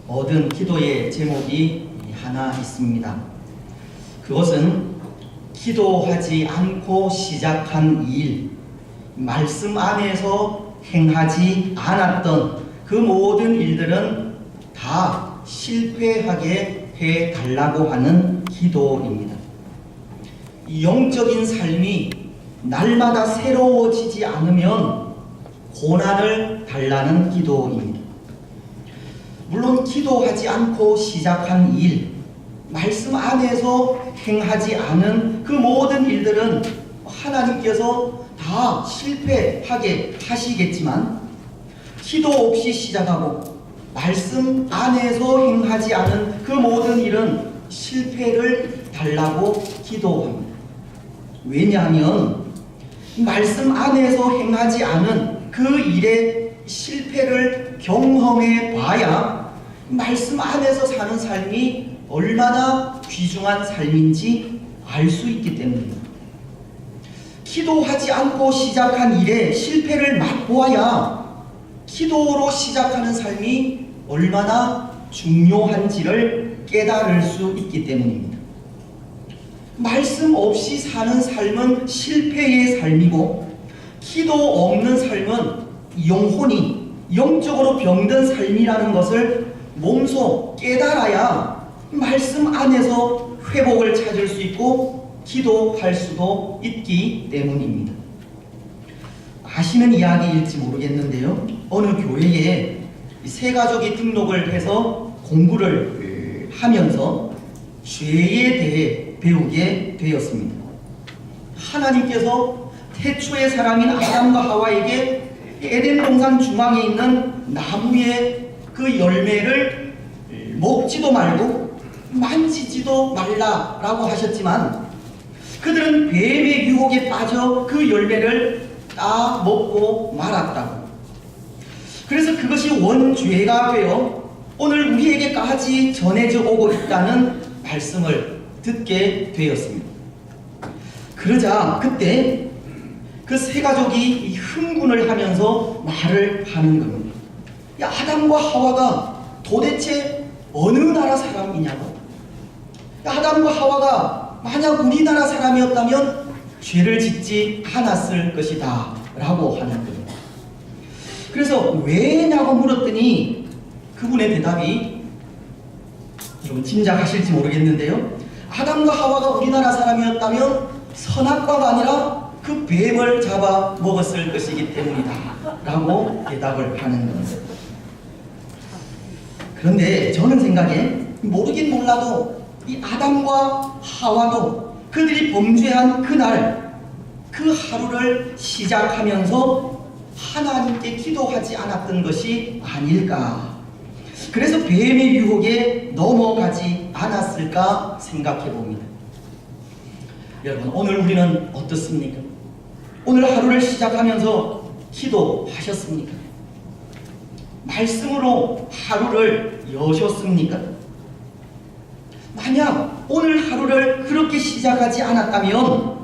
얻은 기도의 제목이 하나 있습니다. 그것은 기도하지 않고 시작한 일, 말씀 안에서 행하지 않았던 그 모든 일들은 다 실패하게 해달라고 하는 기도입니다. 영적인 삶이 날마다 새로워지지 않으면 고난을 달라는 기도입니다. 물론 기도하지 않고 시작한 일, 말씀 안에서 행하지 않은 그 모든 일들은 하나님께서 다 실패하게 하시겠지만, 기도 없이 시작하고 말씀 안에서 행하지 않은 그 모든 일은 실패를 달라고 기도합니다. 왜냐하면 말씀 안에서 행하지 않은 그 일의 실패를 경험해 봐야 말씀 안에서 사는 삶이 얼마나 귀중한 삶인지 알 수 있기 때문입니다. 기도하지 않고 시작한 일에 실패를 맛보아야 기도로 시작하는 삶이 얼마나 중요한지를 깨달을 수 있기 때문입니다. 말씀 없이 사는 삶은 실패의 삶이고, 기도 없는 삶은 영혼이 영적으로 병든 삶이라는 것을 몸소 깨달아야 말씀 안에서 회복을 찾을 수 있고 기도할 수도 있기 때문입니다. 아시는 이야기일지 모르겠는데요, 어느 교회에 세 가족이 등록을 해서 공부를 하면서 죄에 대해 배우게 되었습니다. 하나님께서 태초의 사람인 아담과 하와에게 에덴 동산 중앙에 있는 나무의 그 열매를 먹지도 말고 만지지도 말라라고 하셨지만, 그들은 뱀의 유혹에 빠져 그 열매를 다 먹고 말았다고. 그래서 그것이 원죄가 되어 오늘 우리에게까지 전해져 오고 있다는 말씀을 듣게 되었습니다. 그러자 그때 그 세 가족이 흥분을 하면서 말을 하는 겁니다. 야, 아담과 하와가 도대체 어느 나라 사람이냐고. 야, 아담과 하와가 만약 우리나라 사람이었다면 죄를 짓지 않았을 것이다 라고 하는 겁니다. 그래서 왜냐고 물었더니 그분의 대답이, 여러분 짐작하실지 모르겠는데요, 아담과 하와가 우리나라 사람이었다면 선악과가 아니라 그 뱀을 잡아 먹었을 것이기 때문이다 라고 대답을 하는 겁니다. 그런데 저는 생각에, 모르긴 몰라도 이 아담과 하와도 그들이 범죄한 그날 그 하루를 시작하면서 하나님께 기도하지 않았던 것이 아닐까, 그래서 뱀의 유혹에 넘어가지 않았을까 생각해 봅니다. 여러분, 오늘 우리는 어떻습니까? 오늘 하루를 시작하면서 기도하셨습니까? 말씀으로 하루를 여셨습니까? 만약 오늘 하루를 그렇게 시작하지 않았다면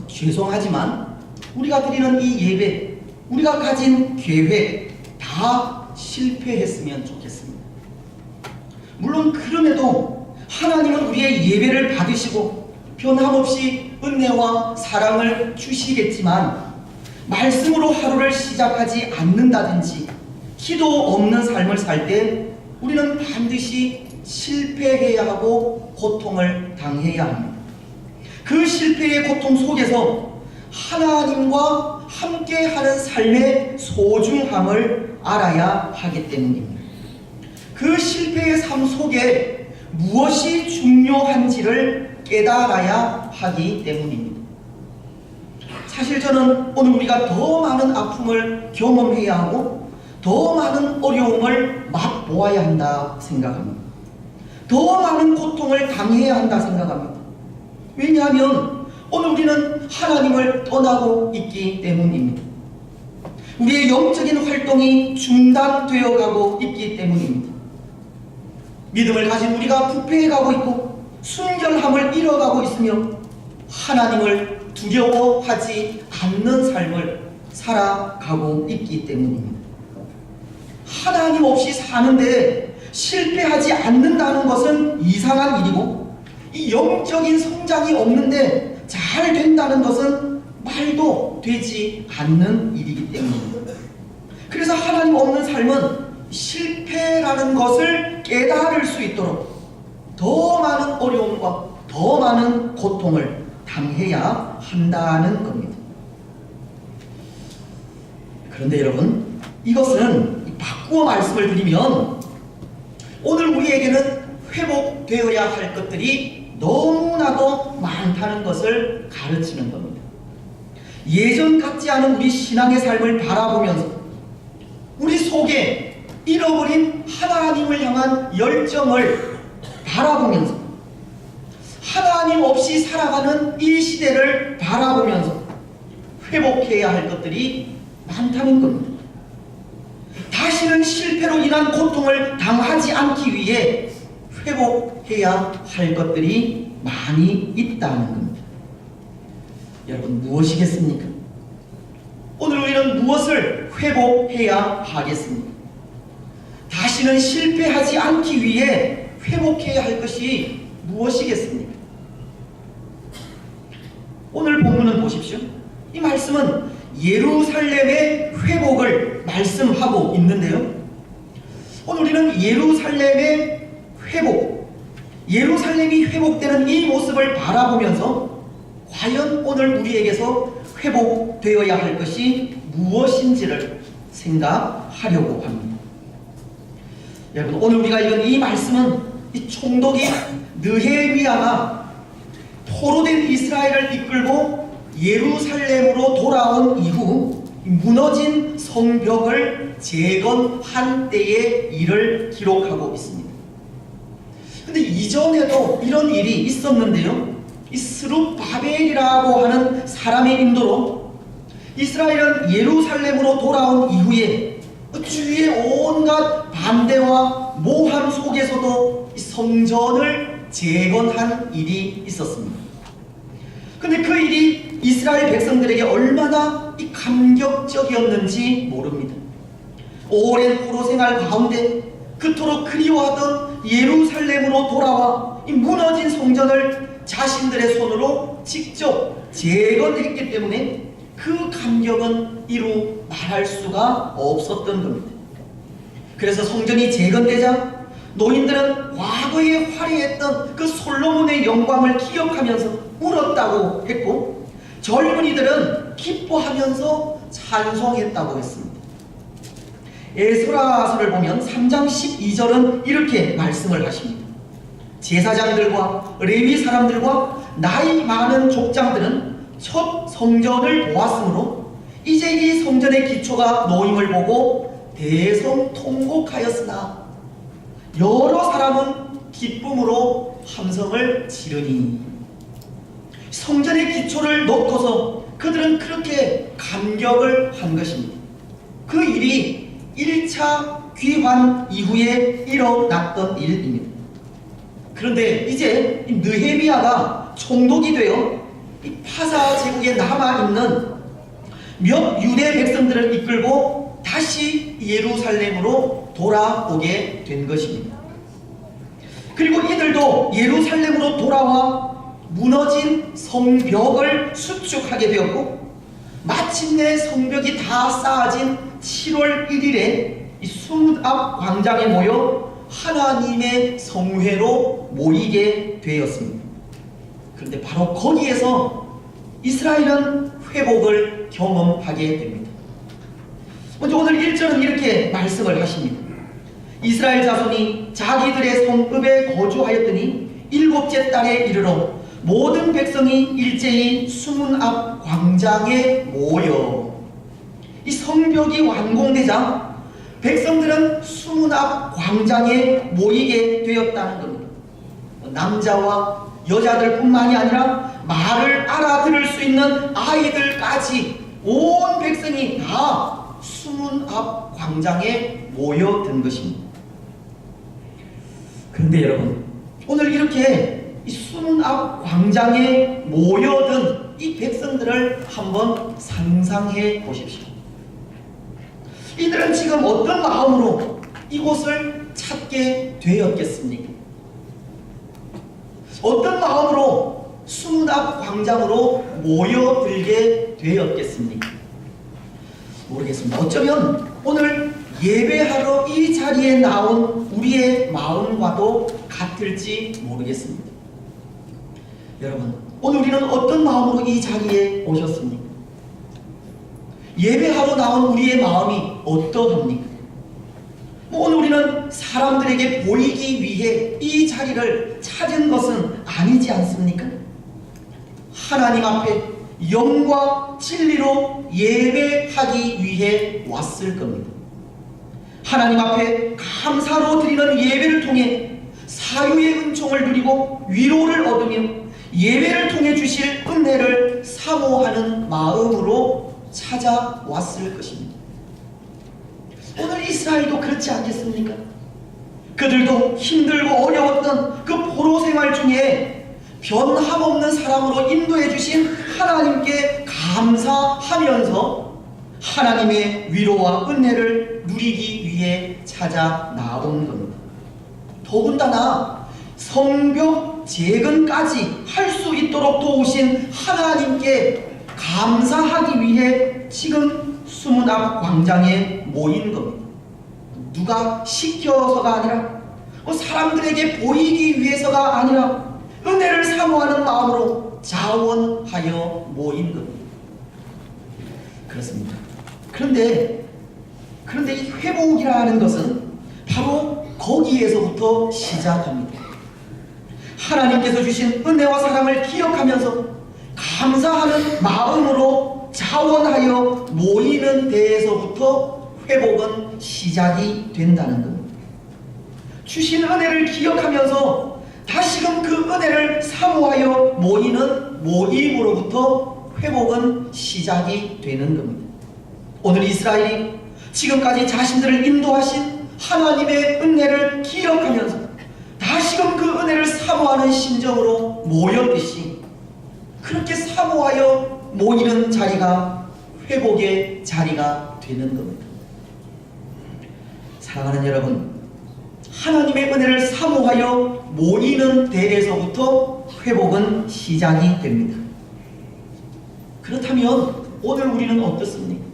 죄송하지만 우리가 드리는 이 예배, 우리가 가진 계획 다 실패했으면 좋겠습니다. 물론 그럼에도 하나님은 우리의 예배를 받으시고 변함없이 은혜와 사랑을 주시겠지만, 말씀으로 하루를 시작하지 않는다든지 기도 없는 삶을 살 때 우리는 반드시 실패해야 하고 고통을 당해야 합니다. 그 실패의 고통 속에서 하나님과 함께하는 삶의 소중함을 알아야 하기 때문입니다. 그 실패의 삶 속에 무엇이 중요한지를 깨달아야 하기 때문입니다. 사실 저는 오늘 우리가 더 많은 아픔을 경험해야 하고 더 많은 어려움을 맛보아야 한다 생각합니다. 더 많은 고통을 당해야 한다 생각합니다. 왜냐하면 오늘 우리는 하나님을 떠나고 있기 때문입니다. 우리의 영적인 활동이 중단되어 가고 있기 때문입니다. 믿음을 가진 우리가 부패해가고 있고 순결함을 잃어가고 있으며 하나님을 두려워하지 않는 삶을 살아가고 있기 때문입니다. 하나님 없이 사는데 실패하지 않는다는 것은 이상한 일이고, 이 영적인 성장이 없는데 잘 된다는 것은 말도 되지 않는 일이기 때문입니다. 그래서 하나님 없는 삶은 실패라는 것을 깨달을 수 있도록 더 많은 어려움과 더 많은 고통을 당해야 한다는 겁니다. 그런데 여러분, 이것은 바꾸어 말씀을 드리면 오늘 우리에게는 회복되어야 할 것들이 너무나도 많다는 것을 가르치는 겁니다. 예전 같지 않은 우리 신앙의 삶을 바라보면서 우리 속에 잃어버린 하나님을 향한 열정을 바라보면서 하나님 없이 살아가는 이 시대를 바라보면서 회복해야 할 것들이 많다는 겁니다. 다시는 실패로 인한 고통을 당하지 않기 위해 회복해야 할 것들이 많이 있다는 겁니다. 여러분, 무엇이겠습니까? 오늘 우리는 무엇을 회복해야 하겠습니까? 다시는 실패하지 않기 위해 회복해야 할 것이 무엇이겠습니까? 오늘 본문은 보십시오. 이 말씀은 예루살렘의 회복을 말씀하고 있는데요, 오늘 우리는 예루살렘의 회복, 예루살렘이 회복되는 이 모습을 바라보면서 과연 오늘 우리에게서 회복되어야 할 것이 무엇인지를 생각하려고 합니다. 여러분, 오늘 우리가 읽은 이 말씀은 이 총독이 느헤미야가 포로된 이스라엘을 이끌고 예루살렘으로 돌아온 이후 무너진 성벽을 재건한 때의 일을 기록하고 있습니다. 근데 이전에도 이런 일이 있었는데요, 이 스룹바벨이라고 하는 사람의 인도로 이스라엘은 예루살렘으로 돌아온 이후에 주위의 온갖 반대와 모함 속에서도 성전을 재건한 일이 있었습니다. 근데 그 일이 이스라엘 백성들에게 얼마나 감격적이었는지 모릅니다. 오랜 포로 생활 가운데 그토록 그리워하던 예루살렘으로 돌아와 이 무너진 성전을 자신들의 손으로 직접 재건했기 때문에 그 감격은 이루 말할 수가 없었던 겁니다. 그래서 성전이 재건되자 노인들은 과거에 화려했던 그 솔로몬의 영광을 기억하면서 울었다고 했고, 젊은이들은 기뻐하면서 찬송했다고 했습니다. 에스라서를 보면 3장 12절은 이렇게 말씀을 하십니다. 제사장들과 레위 사람들과 나이 많은 족장들은 첫 성전을 보았으므로 이제 이 성전의 기초가 놓임을 보고 대성통곡하였으나 여러 사람은 기쁨으로 함성을 지르니, 성전의 기초를 놓고서 그들은 그렇게 감격을 한 것입니다. 그 일이 1차 귀환 이후에 일어났던 일입니다. 그런데 이제 느헤미야가 총독이 되어 이 파사 제국에 남아있는 몇 유대 백성들을 이끌고 다시 예루살렘으로 돌아오게 된 것입니다. 그리고 이들도 예루살렘으로 돌아와 무너진 성벽을 수축하게 되었고, 마침내 성벽이 다 쌓아진 7월 1일에 이 수문 앞 광장에 모여 하나님의 성회로 모이게 되었습니다. 그런데 바로 거기에서 이스라엘은 회복을 경험하게 됩니다. 먼저 오늘 1절은 이렇게 말씀을 하십니다. 이스라엘 자손이 자기들의 성읍에 거주하였더니 7째 달에 이르러 모든 백성이 일제히 수문 앞 광장에 모여, 이 성벽이 완공되자 백성들은 수문 앞 광장에 모이게 되었다는 겁니다. 남자와 여자들뿐만이 아니라 말을 알아들을 수 있는 아이들까지 온 백성이 다 수문 앞 광장에 모여든 것입니다. 그런데 여러분, 오늘 이렇게 이 수문 앞 광장에 모여든 이 백성들을 한번 상상해 보십시오. 이들은 지금 어떤 마음으로 이곳을 찾게 찾게 되었겠습니까? 어떤 마음으로 수문 앞 광장으로 모여들게 되었겠습니까? 모르겠습니다. 어쩌면 오늘 예배하러 이 자리에 나온 우리의 마음과도 같을지 모르겠습니다. 여러분, 오늘 우리는 어떤 마음으로 이 자리에 오셨습니까? 예배하러 나온 우리의 마음이 어떠합니까? 오늘 우리는 사람들에게 보이기 위해 이 자리를 찾은 것은 아니지 않습니까? 하나님 앞에 영과 진리로 예배하기 위해 왔을 겁니다. 하나님 앞에 감사로 드리는 예배를 통해 사유의 은총을 누리고 위로를 얻으며 예배를 통해 주실 은혜를 사모하는 마음으로 찾아왔을 것입니다. 오늘 이스라엘도 그렇지 않겠습니까? 그들도 힘들고 어려웠던 그 포로 생활 중에 변함없는 사랑으로 인도해 주신 하나님께 감사하면서 하나님의 위로와 은혜를 누리기 위해 찾아 나온 겁니다. 더군다나 성벽 재건까지 할 수 있도록 도우신 하나님께 감사하기 위해 지금 수문 앞 광장에 모인 겁니다. 누가 시켜서가 아니라 사람들에게 보이기 위해서가 아니라 은혜를 사모하는 마음으로 자원하여 모인 겁니다. 그렇습니다. 그런데 이 회복이라는 것은 바로 거기에서부터 시작합니다. 하나님께서 주신 은혜와 사랑을 기억하면서 감사하는 마음으로 자원하여 모이는 데에서부터 회복은 시작이 된다는 겁니다. 주신 은혜를 기억하면서 다시금 그 은혜를 사모하여 모이는 모임으로부터 회복은 시작이 되는 겁니다. 오늘 이스라엘이 지금까지 자신들을 인도하신 하나님의 은혜를 기억하면서 다시금 그 은혜를 사모하는 심정으로 모였듯이 그렇게 사모하여 모이는 자리가 회복의 자리가 되는 겁니다. 사랑하는 여러분, 하나님의 은혜를 사모하여 모이는 데에서부터 회복은 시작이 됩니다. 그렇다면 오늘 우리는 어떻습니까?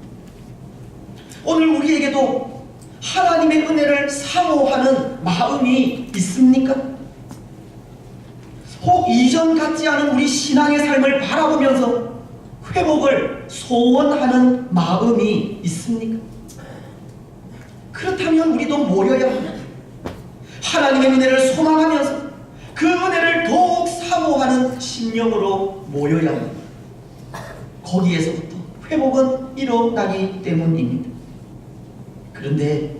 오늘 우리에게도 하나님의 은혜를 사모하는 마음이 있습니까? 혹 이전 같지 않은 우리 신앙의 삶을 바라보면서 회복을 소원하는 마음이 있습니까? 그렇다면 우리도 모여야 합니다. 하나님의 은혜를 소망하면서 그 은혜를 더욱 사모하는 심령으로 모여야 합니다. 거기에서부터 회복은 일어나기 때문입니다. 그런데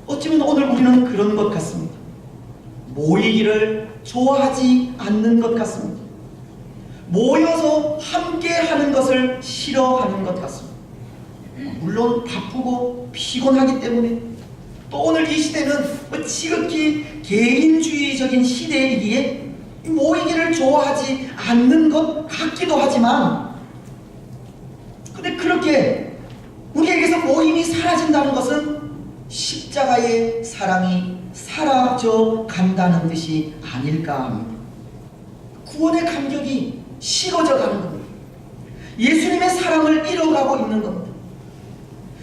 어쩌면 오늘 우리는 그런 것 같습니다. 모이기를 좋아하지 않는 것 같습니다. 모여서 함께 하는 것을 싫어하는 것 같습니다. 물론 바쁘고 피곤하기 때문에 또 오늘 이 시대는 지극히 개인주의적인 시대이기에 모이기를 좋아하지 않는 것 같기도 하지만, 근데 그렇게 우리에게서 모임이 사라진다는 것은 십자가의 사랑이 사라져 간다는 뜻이 아닐까 합니다. 구원의 감격이 식어져 가는 겁니다. 예수님의 사랑을 잃어가고 있는 겁니다.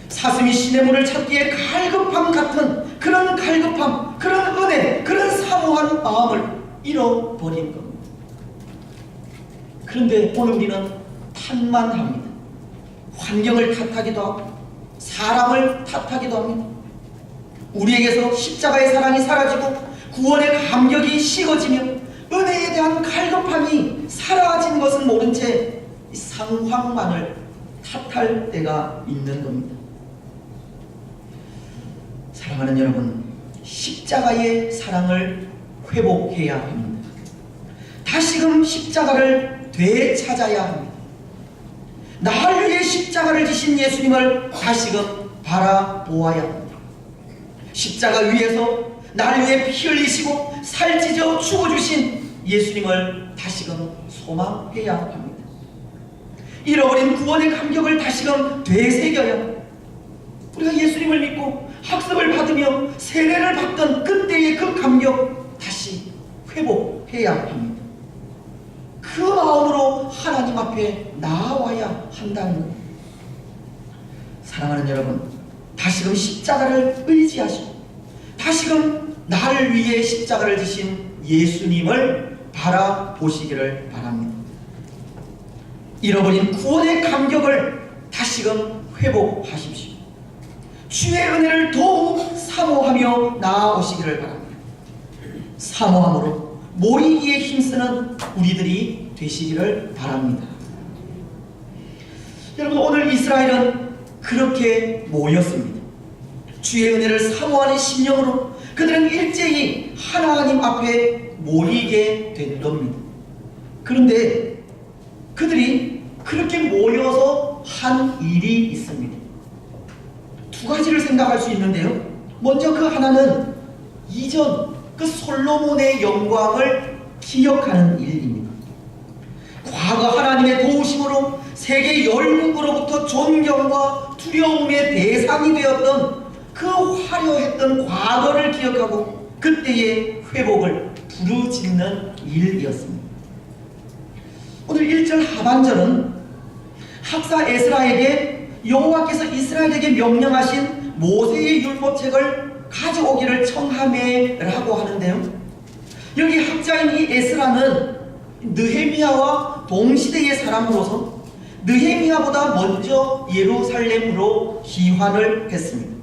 사슴이 시냇물을 찾기에 갈급함 같은 그런 갈급함, 그런 은혜, 그런 사모한 마음을 잃어버린 겁니다. 그런데 오늘 우리는 탓만 합니다. 환경을 탓하기도 하고 사람을 탓하기도 합니다. 우리에게서 십자가의 사랑이 사라지고 구원의 감격이 식어지며 은혜에 대한 갈급함이 사라진 것은 모른 채 상황만을 탓할 때가 있는 겁니다. 사랑하는 여러분, 십자가의 사랑을 회복해야 합니다. 다시금 십자가를 되찾아야 합니다. 나를 위해 십자가를 지신 예수님을 다시금 바라보아야 합니다. 십자가 위에서 나를 위해 피 흘리시고 살찌져 죽어주신 예수님을 다시금 소망해야 합니다. 잃어버린 구원의 감격을 다시금 되새겨야 합니다. 우리가 예수님을 믿고 학습을 받으며 세례를 받던 그때의 그 감격 다시 회복해야 합니다. 그 마음으로 하나님 앞에 나와야 한다는 것. 사랑하는 여러분, 다시금 십자가를 의지하시고 다시금 나를 위해 십자가를 지신 예수님을 바라보시기를 바랍니다. 잃어버린 구원의 감격을 다시금 회복하십시오. 주의 은혜를 더욱 사모하며 나아오시기를 바랍니다. 사모함으로 모이기에 힘쓰는 우리들이 되시기를 바랍니다. 여러분, 오늘 이스라엘은 그렇게 모였습니다. 주의 은혜를 사모하는 심령으로 그들은 일제히 하나님 앞에 모이게 된 겁니다. 그런데 그들이 그렇게 모여서 한 일이 있습니다. 두 가지를 생각할 수 있는데요. 먼저 그 하나는 이전 그 솔로몬의 영광을 기억하는 일입니다. 과거 하나님의 도우심으로 세계 열국으로부터 존경과 두려움의 대상이 되었던 그 화려했던 과거를 기억하고 그때의 회복을 부르짖는 일이었습니다. 오늘 1절 하반절은 학사 에스라에게 여호와께서 이스라엘에게 명령하신 모세의 율법책을 가져오기를 청하매라고 하는데요. 여기 학자인 이 에스라는 느헤미야와 동시대의 사람으로서 느헤미야보다 먼저 예루살렘으로 귀환을 했습니다.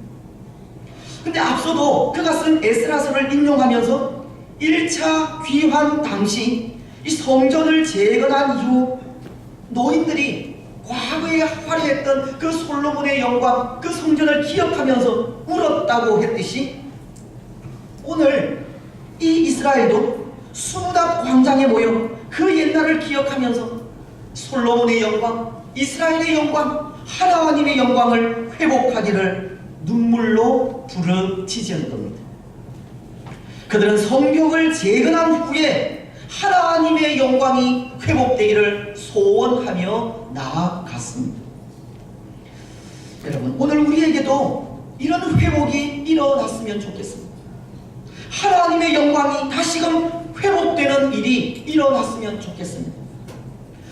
근데 앞서도 그가 쓴 에스라서를 인용하면서 1차 귀환 당시 이 성전을 재건한 이후 노인들이 과거에 화려했던 그 솔로몬의 영광, 그 성전을 기억하면서 울었다고 했듯이 오늘 이 이스라엘도 수무답 광장에 모여 그 옛날을 기억하면서 솔로몬의 영광, 이스라엘의 영광, 하나님의 영광을 회복하기를 눈물로 부르짖은 겁니다. 그들은 성벽을 재건한 후에 하나님의 영광이 회복되기를 소원하며 나아갔습니다. 여러분, 오늘 우리에게도 이런 회복이 일어났으면 좋겠습니다. 하나님의 영광이 다시금 회복되는 일이 일어났으면 좋겠습니다.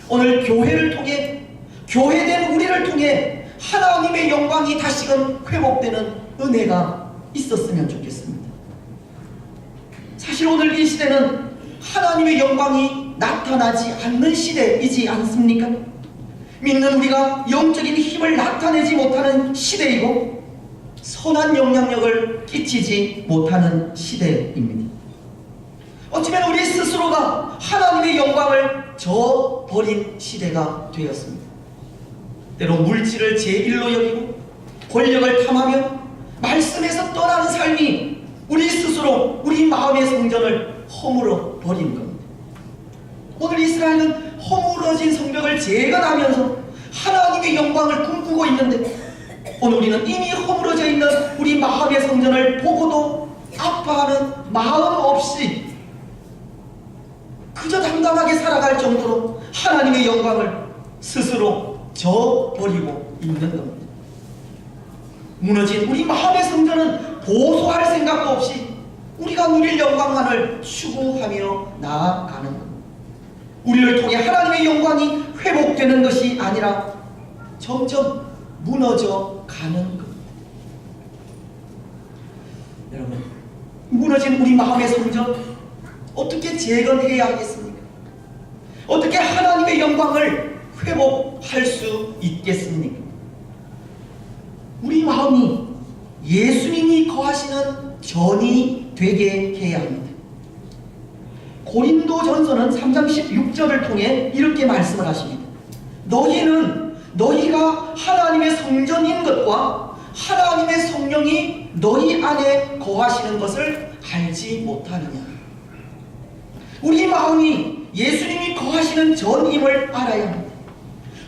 오늘 교회를 통해, 교회된 우리를 통해 하나님의 영광이 다시금 회복되는 은혜가 있었으면 좋겠습니다. 사실 오늘 이 시대는 하나님의 영광이 나타나지 않는 시대이지 않습니까? 믿는 우리가 영적인 힘을 나타내지 못하는 시대이고 선한 영향력을 끼치지 못하는 시대입니다. 어쩌면 우리 스스로가 하나님의 영광을 저버린 시대가 되었습니다. 때로 물질을 제1로 여기고 권력을 탐하며 말씀에서 떠나는 삶이 우리 스스로 우리 마음의 성전을 허물어 버린 겁니다. 오늘 이스라엘은 허물어진 성벽을 재건하면서 하나님의 영광을 꿈꾸고 있는데 오늘 우리는 이미 허물어져 있는 우리 마음의 성전을 보고도 아파하는 마음 없이 그저 당당하게 살아갈 정도로 하나님의 영광을 스스로 저버리고 있는 겁니다. 무너진 우리 마음의 성전은 보수할 생각도 없이 우리가 누릴 영광만을 추구하며 나아가는 겁니다. 우리를 통해 하나님의 영광이 회복되는 것이 아니라 점점 무너져 가는 겁니다. 여러분, 무너진 우리 마음의 성전 어떻게 재건해야 하겠습니까? 어떻게 하나님의 영광을 회복할 수 있겠습니까? 우리 마음이 예수님이 거하시는 전이 되게 해야 합니다. 고린도전서는 3장 16절을 통해 이렇게 말씀을 하십니다. 너희는 너희가 하나님의 성전인 것과 하나님의 성령이 너희 안에 거하시는 것을 알지 못하느냐. 우리 마음이 예수님이 거하시는 전임을 알아야 합니다.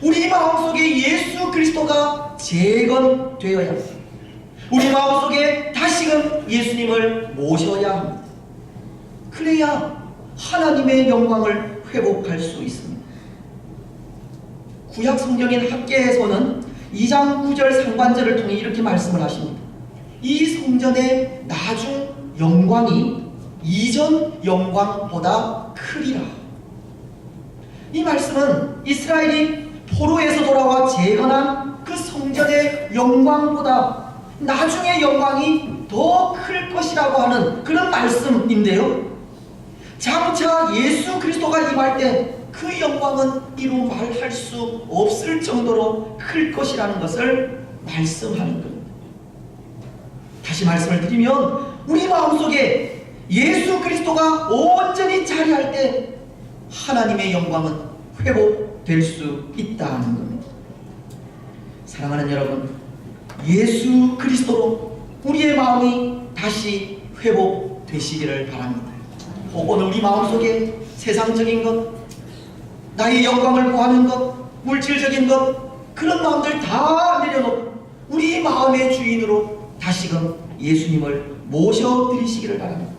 우리 마음속에 예수 그리스도가 재건되어야 합니다. 우리 마음속에 다시금 예수님을 모셔야 합니다. 그래야 하나님의 영광을 회복할 수 있습니다. 구약 성경인 학개에서는 2장 9절 상반절을 통해 이렇게 말씀을 하십니다. 이 성전의 나중 영광이 이전 영광보다 크리라. 이 말씀은 이스라엘이 포로에서 돌아와 재건한 그 성전의 영광보다 나중의 영광이 더 클 것이라고 하는 그런 말씀인데요, 장차 예수 그리스도가 임할 때 그 영광은 이루 말할 수 없을 정도로 클 것이라는 것을 말씀하는 겁니다. 다시 말씀을 드리면 우리 마음속에 예수 그리스도가 온전히 자리할 때 하나님의 영광은 회복될 수 있다는 겁니다. 사랑하는 여러분, 예수 그리스도로 우리의 마음이 다시 회복되시기를 바랍니다. 혹은 우리 마음속에 세상적인 것, 나의 영광을 구하는 것, 물질적인 것, 그런 마음들 다 내려놓고 우리 마음의 주인으로 다시금 예수님을 모셔드리시기를 바랍니다.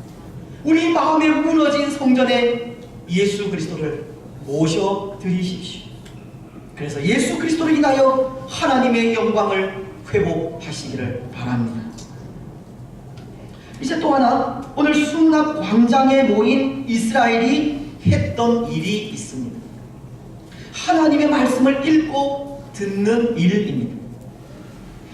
우리 마음에 무너진 성전에 예수 그리스도를 모셔드리십시오. 그래서 예수 그리스도로 인하여 하나님의 영광을 회복하시기를 바랍니다. 이제 또 하나, 오늘 수문학 광장에 모인 이스라엘이 했던 일이 있습니다. 하나님의 말씀을 읽고 듣는 일입니다.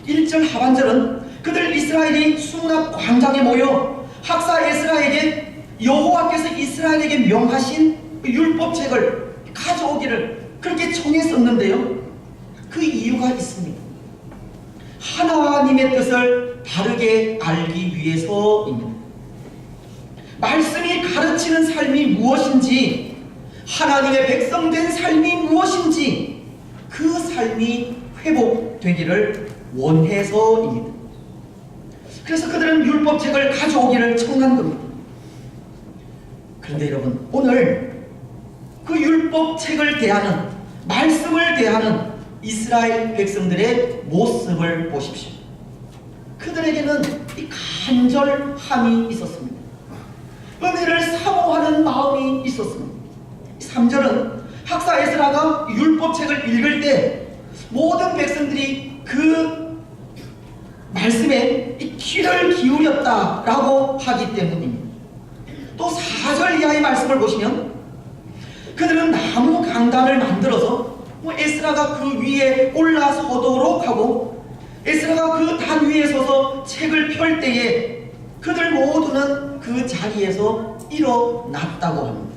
1절 하반절은 그들 이스라엘이 수문학 광장에 모여 학사 에스라에게 여호와께서 이스라엘에게 명하신 율법책을 가져오기를 그렇게 청했었는데요, 그 이유가 있습니다. 하나님의 뜻을 바르게 알기 위해서입니다. 말씀이 가르치는 삶이 무엇인지, 하나님의 백성 된 삶이 무엇인지, 그 삶이 회복되기를 원해서입니다. 그래서 그들은 율법책을 가져오기를 청한 겁니다. 그런데 여러분, 오늘 그 율법책을 대하는, 말씀을 대하는 이스라엘 백성들의 모습을 보십시오. 그들에게는 이 간절함이 있었습니다. 은혜를 사모하는 마음이 있었습니다. 3절은 학사 에스라가 율법책을 읽을 때 모든 백성들이 그 말씀에 귀를 기울였다라고 하기 때문입니다. 또 4절 이하의 말씀을 보시면 그들은 나무 강단을 만들어서 에스라가 그 위에 올라서도록 하고, 에스라가 그 단 위에 서서 책을 펼 때에 그들 모두는 그 자리에서 일어났다고 합니다.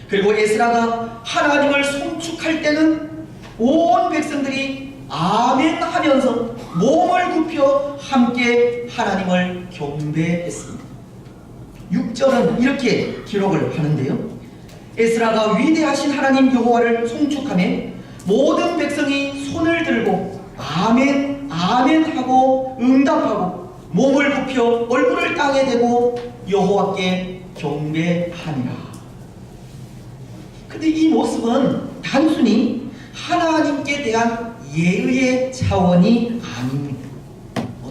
그리고 에스라가 하나님을 송축할 때는 온 백성들이 아멘 하면서 몸을 굽혀 함께 하나님을 경배했습니다. 6절은 이렇게 기록을 하는데요, 에스라가 위대하신 하나님 여호와를 송축하며 모든 백성이 손을 들고 아멘 아멘 하고 응답하고 몸을 굽혀 얼굴을 땅에 대고 여호와께 경배하니라. 근데 이 모습은 단순히 하나님께 대한 예의의 차원이 아닙니다.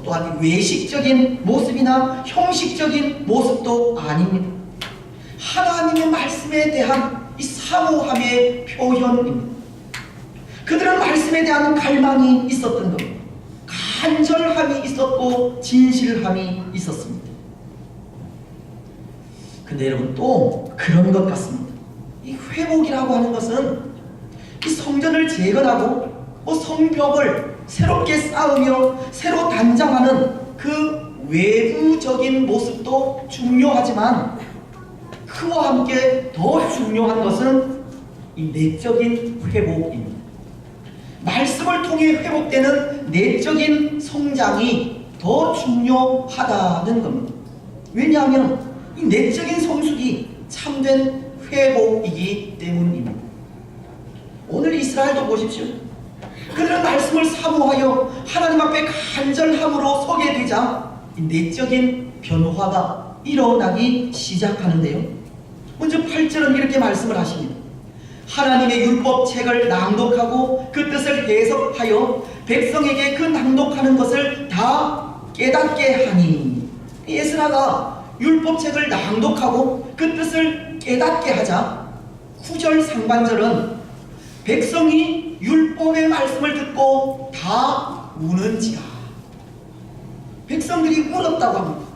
또한 외식적인 모습이나 형식적인 모습도 아닙니다. 하나님의 말씀에 대한 이 사모함의 표현입니다. 그들은 말씀에 대한 갈망이 있었던 겁니다. 간절함이 있었고 진실함이 있었습니다. 근데 여러분, 또 그런 것 같습니다. 이 회복이라고 하는 것은 이 성전을 재건하고 성벽을 새롭게 쌓으며 새로 단장하는 그 외부적인 모습도 중요하지만, 그와 함께 더 중요한 것은 이 내적인 회복입니다. 말씀을 통해 회복되는 내적인 성장이 더 중요하다는 겁니다. 왜냐하면 이 내적인 성숙이 참된 회복이기 때문입니다. 오늘 이스라엘도 보십시오. 그들은 말씀을 사모하여 하나님 앞에 간절함으로 서게 되자 내적인 변화가 일어나기 시작하는데요, 먼저 8절은 이렇게 말씀을 하십니다. 하나님의 율법책을 낭독하고 그 뜻을 해석하여 백성에게 그 낭독하는 것을 다 깨닫게 하니. 에스라가 율법책을 낭독하고 그 뜻을 깨닫게 하자 9절 상반절은 백성이 율법의 말씀을 듣고 다 우는지라. 백성들이 울었다고 합니다.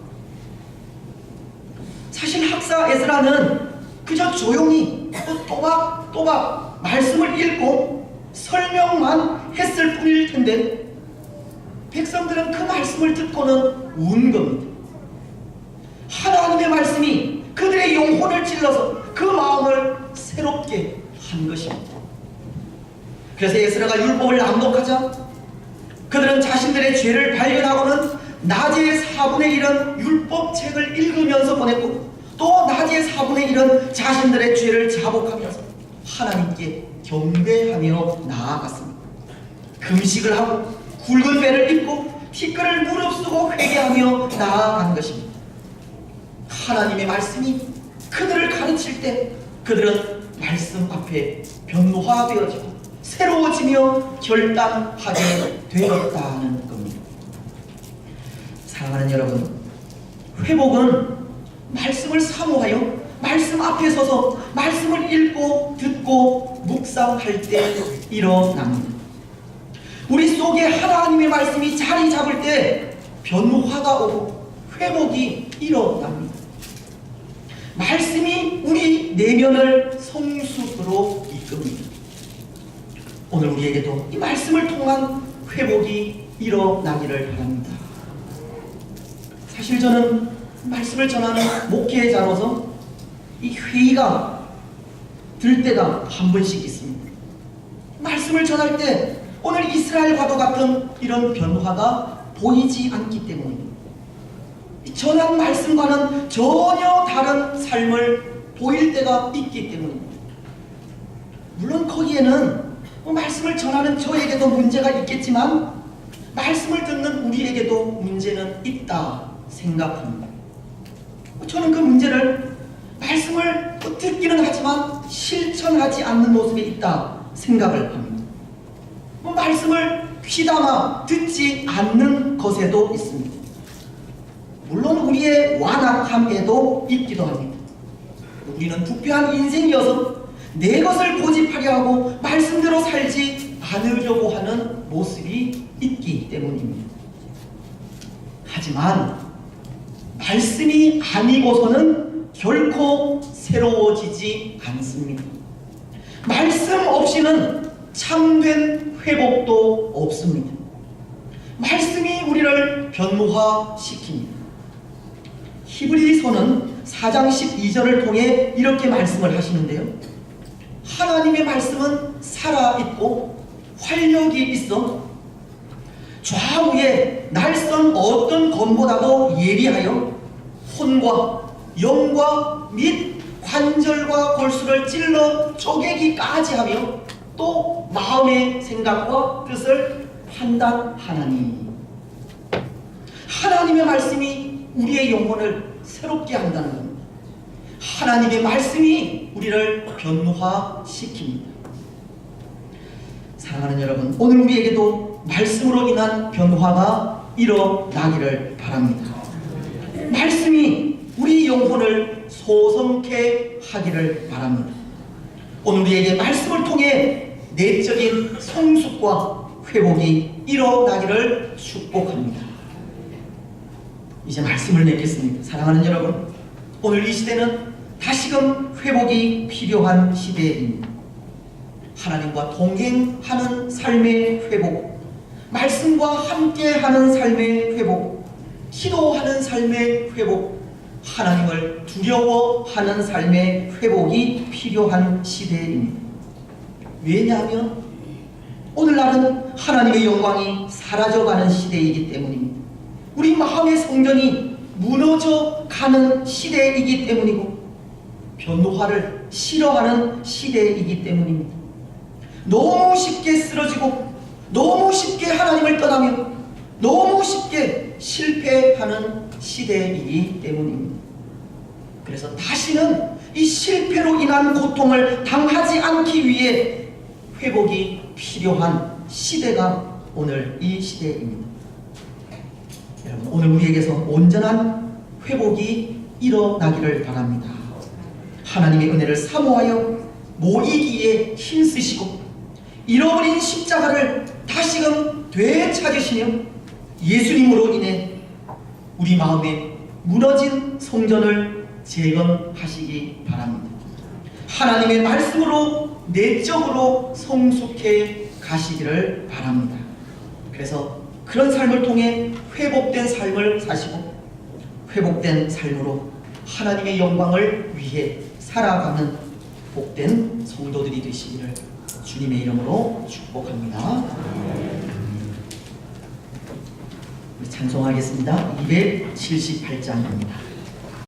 사실 학사 에스라는 그저 조용히 또박또박 말씀을 읽고 설명만 했을 뿐일 텐데 백성들은 그 말씀을 듣고는 운 겁니다. 하나님의 말씀이 그들의 영혼을 찔러서 그 마음을 새롭게 한 것입니다. 그래서 에스라가 율법을 낭독하자 그들은 자신들의 죄를 발견하고는 낮에 4분의 1은 율법책을 읽으면서 보냈고 또 낮에 4분의 1은 자신들의 죄를 자복하면서 하나님께 경배하며 나아갔습니다. 금식을 하고 굵은 배를 입고 티끌을 무릅쓰고 회개하며 나아간 것입니다. 하나님의 말씀이 그들을 가르칠 때 그들은 말씀 앞에 변화되어지고 새로워지며 결단하게 되었다는 겁니다. 사랑하는 여러분, 회복은 말씀을 사모하여 말씀 앞에 서서 말씀을 읽고 듣고 묵상할 때 일어납니다. 우리 속에 하나님의 말씀이 자리 잡을 때 변화가 오고 회복이 일어납니다. 말씀이 우리 내면을 성숙으로 이끕니다. 오늘 우리에게도 이 말씀을 통한 회복이 일어나기를 바랍니다. 사실 저는 말씀을 전하는 목회자로서 이 회의가 들 때가 한 번씩 있습니다. 말씀을 전할 때 오늘 이스라엘과도 같은 이런 변화가 보이지 않기 때문입니다. 전한 말씀과는 전혀 다른 삶을 보일 때가 있기 때문입니다. 물론 거기에는 말씀을 전하는 저에게도 문제가 있겠지만 말씀을 듣는 우리에게도 문제는 있다 생각합니다. 저는 그 문제를 말씀을 듣기는 하지만 실천하지 않는 모습이 있다 생각을 합니다. 말씀을 귀담아 듣지 않는 것에도 있습니다. 물론 우리의 완악함에도 있기도 합니다. 우리는 부패한 인생이어서 내 것을 고집하려 하고 말씀대로 살지 않으려고 하는 모습이 있기 때문입니다. 하지만 말씀이 아니고서는 결코 새로워지지 않습니다. 말씀 없이는 참된 회복도 없습니다. 말씀이 우리를 변화시킵니다. 히브리서는 4장 12절을 통해 이렇게 말씀을 하시는데요. 하나님의 말씀은 살아있고 활력이 있어 좌우에 날선 어떤 검보다도 예리하여 혼과 영과 및 관절과 골수를 찔러 쪼개기까지 하며 또 마음의 생각과 뜻을 판단하나니. 하나님의 말씀이 우리의 영혼을 새롭게 한다는 겁니다. 하나님의 말씀이 우리를 변화시킵니다. 사랑하는 여러분, 오늘 우리에게도 말씀으로 인한 변화가 일어나기를 바랍니다. 말씀이 우리 영혼을 소성케 하기를 바랍니다. 오늘 우리에게 말씀을 통해 내적인 성숙과 회복이 일어나기를 축복합니다. 이제 말씀을 맺겠습니다. 사랑하는 여러분, 오늘 이 시대는 다시금 회복이 필요한 시대입니다. 하나님과 동행하는 삶의 회복, 말씀과 함께하는 삶의 회복, 기도하는 삶의 회복, 하나님을 두려워하는 삶의 회복이 필요한 시대입니다. 왜냐하면 오늘날은 하나님의 영광이 사라져가는 시대이기 때문입니다. 우리 마음의 성전이 무너져 가는 시대이기 때문이고 변화를 싫어하는 시대이기 때문입니다. 너무 쉽게 쓰러지고 너무 쉽게 하나님을 떠나며 너무 쉽게 실패하는 시대이기 때문입니다. 그래서 다시는 이 실패로 인한 고통을 당하지 않기 위해 회복이 필요한 시대가 오늘 이 시대입니다. 여러분, 오늘 우리에게서 온전한 회복이 일어나기를 바랍니다. 하나님의 은혜를 사모하여 모이기에 힘쓰시고 잃어버린 십자가를 다시금 되찾으시며 예수님으로 인해 우리 마음에 무너진 성전을 재건하시기 바랍니다. 하나님의 말씀으로 내적으로 성숙해 가시기를 바랍니다. 그래서 그런 삶을 통해 회복된 삶을 사시고 회복된 삶으로 하나님의 영광을 위해 살아가는 복된 성도들이 되시기를 주님의 이름으로 축복합니다. 우리 찬송하겠습니다. 278장입니다.